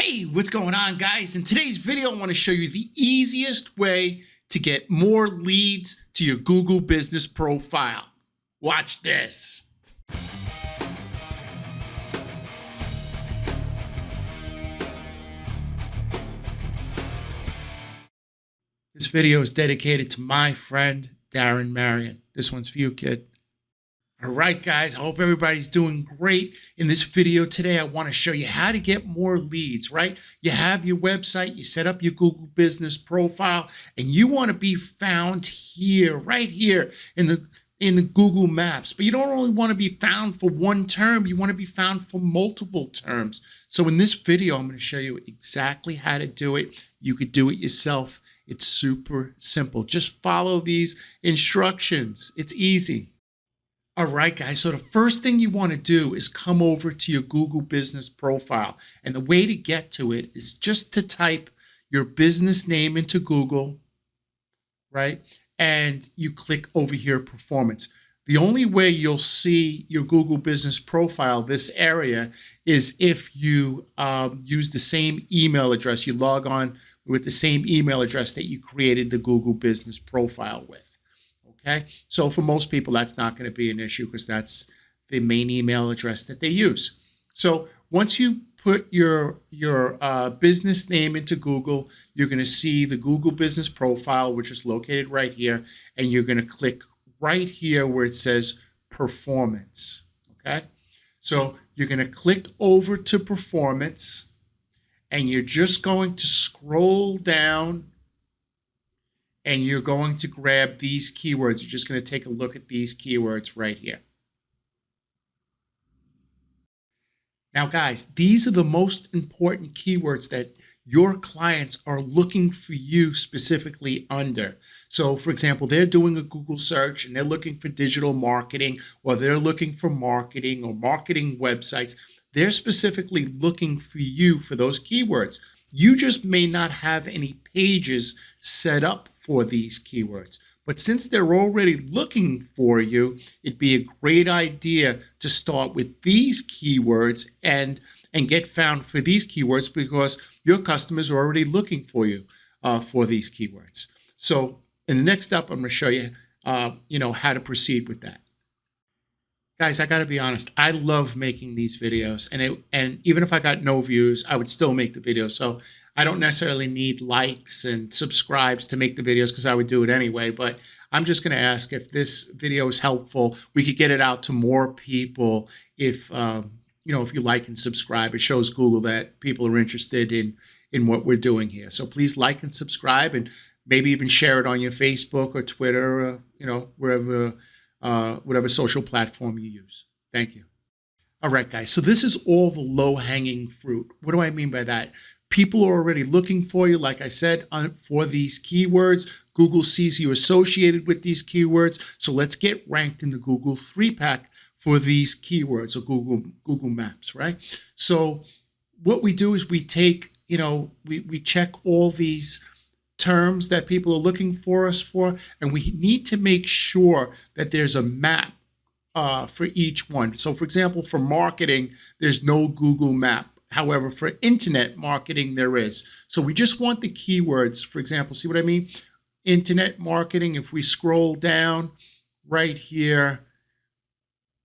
Hey, what's going on, guys? In today's video, I want to show you the easiest way to get more leads to your Google business profile. Watch this. This video is dedicated to my friend, Darren Marion. This one's for you, kid. All right, guys, I hope everybody's doing great. In this video today, I want to show you how to get more leads, right? You have your website, you set up your Google business profile, and you want to be found here, right here in the Google Maps. But you don't only want to be found for one term, you want to be found for multiple terms. So in this video, I'm going to show you exactly how to do it. You could do it yourself. It's super simple. Just follow these instructions. It's easy. All right, guys, so the first thing you want to do is come over to your Google business profile. And the way to get to it is just to type your business name into Google, right? And you click over here, performance. The only way you'll see your Google business profile, this area, is if you use the same email address. You log on with the same email address that you created the Google business profile with. Okay, so for most people, that's not going to be an issue because that's the main email address that they use. So once you put your business name into Google, you're going to see the Google business profile, which is located right here, and you're going to click right here where it says performance. Okay, so you're going to click over to performance, and you're just going to scroll down. And you're going to grab these keywords. You're just going to take a look at these keywords right here. Now, guys, these are the most important keywords that your clients are looking for you specifically under. So, for example, they're doing a Google search and they're looking for digital marketing, or they're looking for marketing or marketing websites. They're specifically looking for you for those keywords. You just may not have any pages set up for these keywords. But since they're already looking for you, it'd be a great idea to start with these keywords and get found for these keywords because your customers are already looking for you for these keywords. So in the next step, I'm going to show you, how to proceed with that. Guys, I got to be honest. I love making these videos, and even if I got no views, I would still make the video. So I don't necessarily need likes and subscribes to make the videos because I would do it anyway. But I'm just going to ask if this video is helpful. We could get it out to more people if if you like and subscribe. It shows Google that people are interested in what we're doing here. So please like and subscribe, and maybe even share it on your Facebook or Twitter, wherever. Whatever social platform you use. Thank you. All right, guys. So this is all the low-hanging fruit. What do I mean by that? People are already looking for you, like I said, for these keywords. Google sees you associated with these keywords. So let's get ranked in the Google 3-pack for these keywords, or Google Maps, right? So what we do is we take, we check all these terms that people are looking for us for, and we need to make sure that there's a map for each one. So for example, for marketing, there's no Google map. However, for internet marketing, there is. So we just want the keywords. For example, see what I mean? Internet marketing, if we scroll down right here,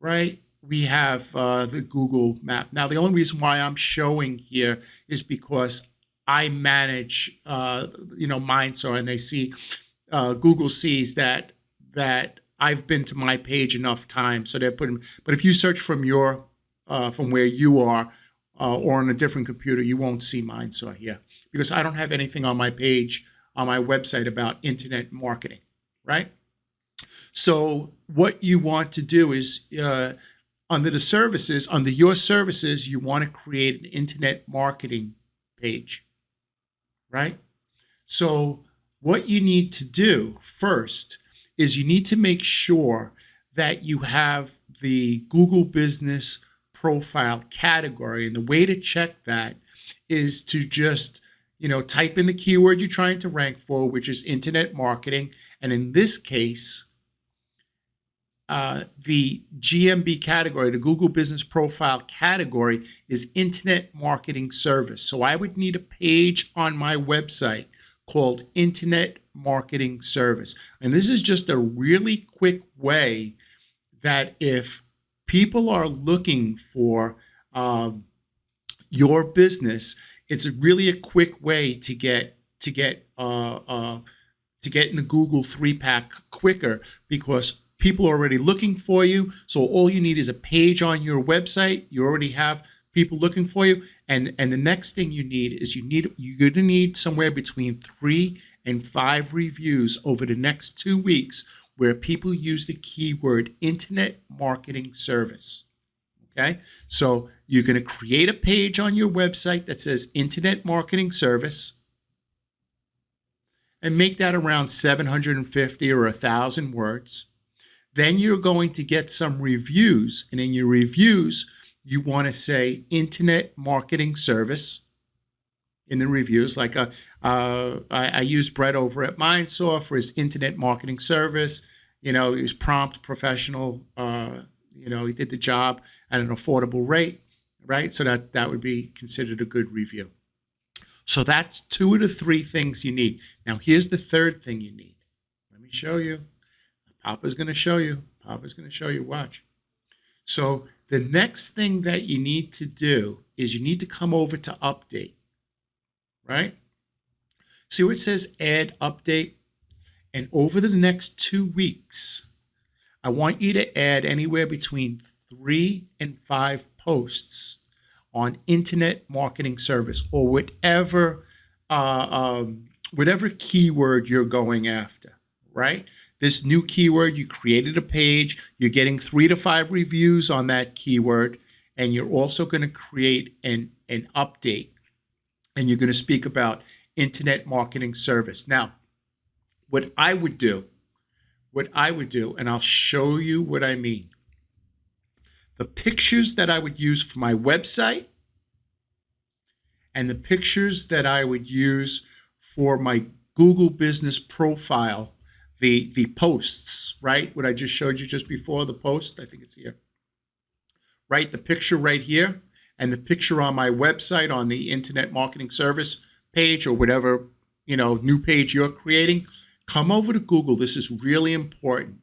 right, we have the Google map. Now, the only reason why I'm showing here is because I manage, Mindsaw, and they see, Google sees that I've been to my page enough times, so they're putting. But if you search from from where you are, or on a different computer, you won't see Mindsaw here because I don't have anything on my page on my website about internet marketing, right? So what you want to do is under the services, under your services, you want to create an internet marketing page. Right? So what you need to do first is you need to make sure that you have the Google business profile category. And the way to check that is to just, type in the keyword you're trying to rank for, which is internet marketing. And in this case, the GMB category, the Google Business Profile category, is Internet Marketing Service. So I would need a page on my website called Internet Marketing Service. And this is just a really quick way that if people are looking for your business, it's really a quick way to get in the Google 3-pack quicker, because people are already looking for you. So all you need is a page on your website. You already have people looking for you. And the next thing you need is you're going to need somewhere between 3 and 5 reviews over the next 2 weeks where people use the keyword Internet Marketing Service. Okay, so you're going to create a page on your website that says Internet Marketing Service and make that around 750 or 1,000 words. Then you're going to get some reviews, and in your reviews, you want to say Internet Marketing Service in the reviews. Like I use Brett over at Mindsaw for his Internet Marketing Service. He was prompt, professional. He did the job at an affordable rate, right? So that would be considered a good review. So that's 2 of the 3 things you need. Now, here's the third thing you need. Let me show you. Papa's going to show you. Watch. So the next thing that you need to do is you need to come over to update, right? See where it says add update? And over the next 2 weeks, I want you to add anywhere between 3 and 5 posts on Internet Marketing Service, or whatever keyword you're going after, right? This new keyword, you created a page, you're getting 3 to 5 reviews on that keyword, and you're also going to create an update, and you're going to speak about Internet Marketing Service. Now, what I would do, and I'll show you what I mean. The pictures that I would use for my website and the pictures that I would use for my Google Business Profile, the posts, right? What I just showed you just before, the post, I think it's here, right? The picture right here and the picture on my website on the Internet Marketing Service page or whatever, new page you're creating. Come over to Google. This is really important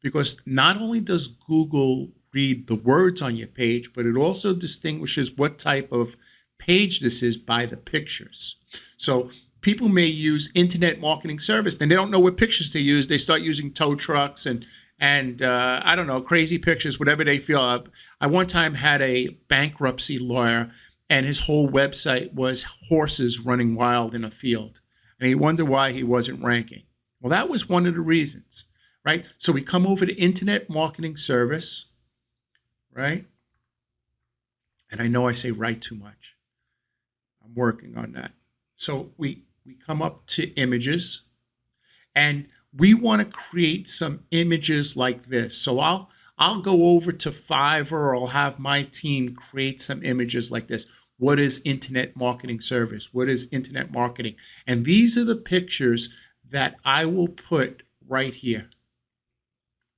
because not only does Google read the words on your page, but it also distinguishes what type of page this is by the pictures. So people may use Internet Marketing Service, then they don't know what pictures to use. They start using tow trucks and I don't know, crazy pictures, whatever they feel. I one time had a bankruptcy lawyer, and his whole website was horses running wild in a field, and he wondered why he wasn't ranking. Well, that was one of the reasons, right? So we come over to Internet Marketing Service, right? And I know I say right too much. I'm working on that. So we come up to images, and we want to create some images like this. So I'll go over to Fiverr, or I'll have my team create some images like this. What is Internet Marketing Service? What is Internet Marketing? And these are the pictures that I will put right here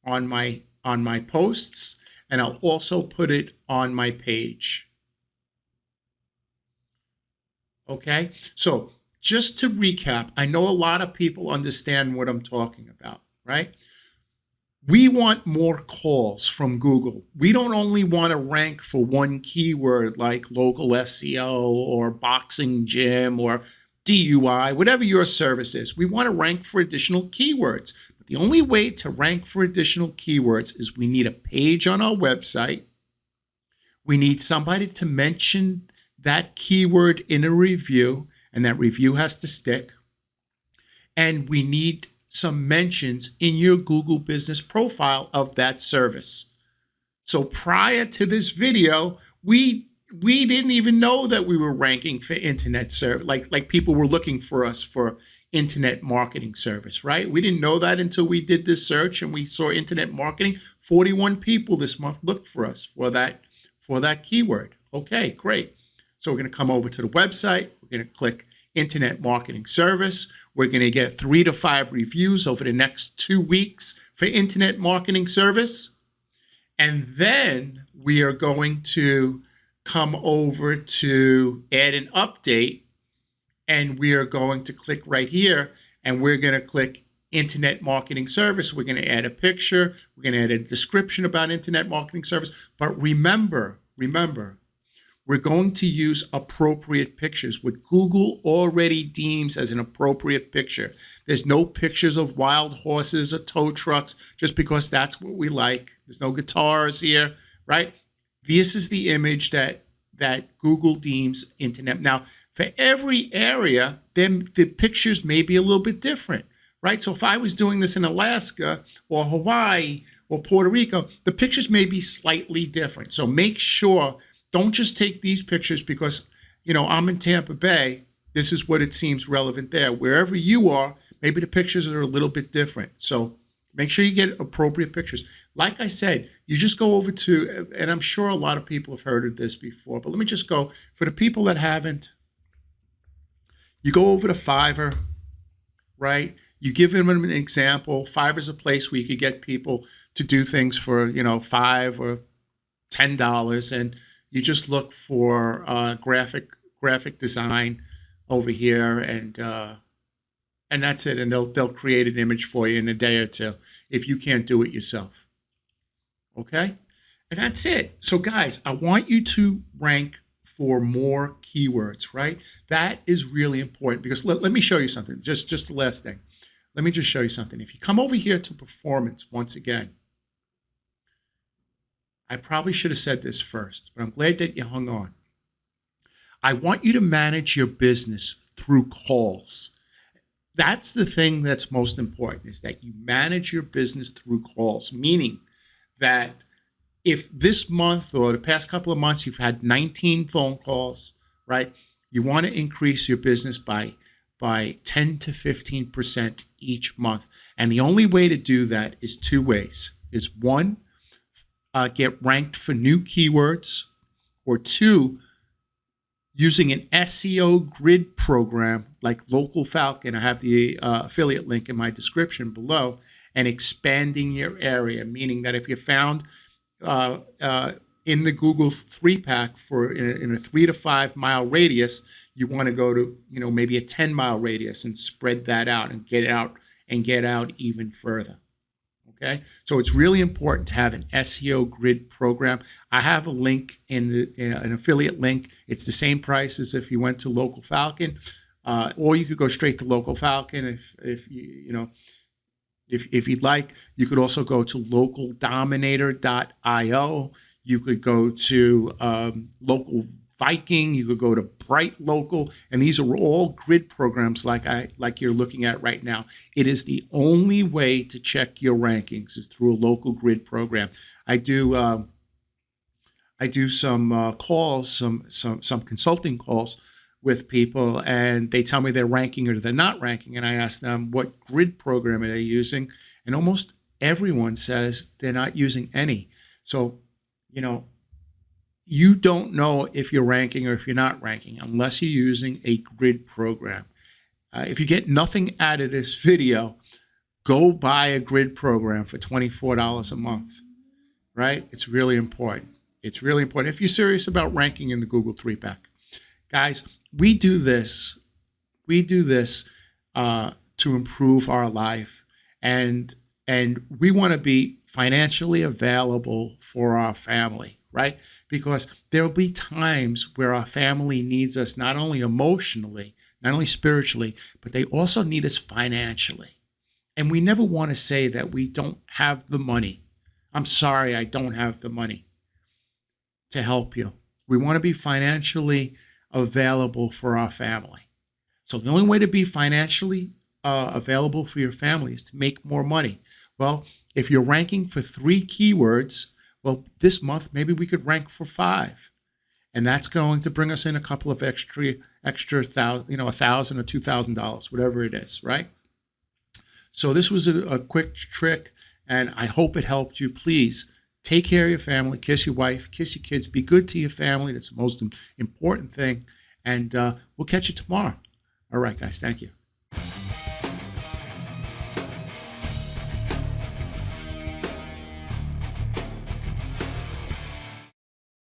on my posts, and I'll also put it on my page. Okay, so just to recap, I know a lot of people understand what I'm talking about, right? We want more calls from Google. We don't only want to rank for one keyword like local SEO or boxing gym or DUI, whatever your service is. We want to rank for additional keywords. But the only way to rank for additional keywords is we need a page on our website. We need somebody to mention that keyword in a review, and that review has to stick. And we need some mentions in your Google Business Profile of that service. So prior to this video, we didn't even know that we were ranking for internet service, like people were looking for us for Internet Marketing Service, right? We didn't know that until we did this search and we saw internet marketing. 41 people this month looked for us for that keyword. Okay, great. So we're going to come over to the website. We're going to click Internet Marketing Service. We're going to get 3 to 5 reviews over the next 2 weeks for Internet Marketing Service. And then we are going to come over to add an update. And we are going to click right here. And we're going to click Internet Marketing Service. We're going to add a picture. We're going to add a description about Internet Marketing Service. But remember, we're going to use appropriate pictures, what Google already deems as an appropriate picture. There's no pictures of wild horses or tow trucks just because that's what we like. There's no guitars here, right? This is the image that Google deems internet. Now, for every area, then the pictures may be a little bit different, right? So if I was doing this in Alaska or Hawaii or Puerto Rico, the pictures may be slightly different. So make sure, don't just take these pictures because, I'm in Tampa Bay. This is what it seems relevant there. Wherever you are, maybe the pictures are a little bit different. So make sure you get appropriate pictures. Like I said, you just go over to, and I'm sure a lot of people have heard of this before, but let me just go, for the people that haven't, you go over to Fiverr, right? You give them an example. Fiverr is a place where you could get people to do things for, $5 or $10, and you just look for graphic design over here, and that's it. And they'll create an image for you in a day or two if you can't do it yourself. Okay, and that's it. So guys, I want you to rank for more keywords, right? That is really important because let me show you something. Just the last thing. Let me just show you something. If you come over here to performance once again. I probably should have said this first, but I'm glad that you hung on. I want you to manage your business through calls. That's the thing that's most important, is that you manage your business through calls, meaning that if this month or the past couple of months you've had 19 phone calls, right? You want to increase your business by 10 to 15% each month. And the only way to do that is 2 ways. Is 1, get ranked for new keywords, or 2, using an SEO grid program like Local Falcon. I have the affiliate link in my description below, and expanding your area, meaning that if you found in the Google 3-pack for in a 3 to 5 mile radius, you want to go to maybe a 10-mile radius and spread that out and get out even further. Okay, so it's really important to have an SEO grid program. I have a link an affiliate link. It's the same price as if you went to Local Falcon, or you could go straight to Local Falcon if you'd like. You could also go to localdominator.io. You could go to Local Viking. You could go to Bright Local, and these are all grid programs like you're looking at right now. It is the only way to check your rankings is through a local grid program. I do some calls, some consulting calls with people, and they tell me they're ranking or they're not ranking, and I ask them what grid program are they using, and almost everyone says they're not using any. So, you don't know if you're ranking or if you're not ranking unless you're using a grid program. If you get nothing out of this video, go buy a grid program for $24 a month, right? It's really important. It's really important if you're serious about ranking in the Google 3-pack. Guys, we do this to improve our life, and we want to be financially available for our family, right? Because there will be times where our family needs us not only emotionally, not only spiritually, but they also need us financially. And we never want to say that we don't have the money. I'm sorry, I don't have the money to help you. We want to be financially available for our family. So the only way to be financially available for your family is to make more money. Well, if you're ranking for 3 keywords, well, this month, maybe we could rank for 5. And that's going to bring us in a couple of extra $1,000 or $2,000, whatever it is, right? So this was a quick trick, and I hope it helped you. Please take care of your family, kiss your wife, kiss your kids, be good to your family. That's the most important thing. And we'll catch you tomorrow. All right, guys. Thank you.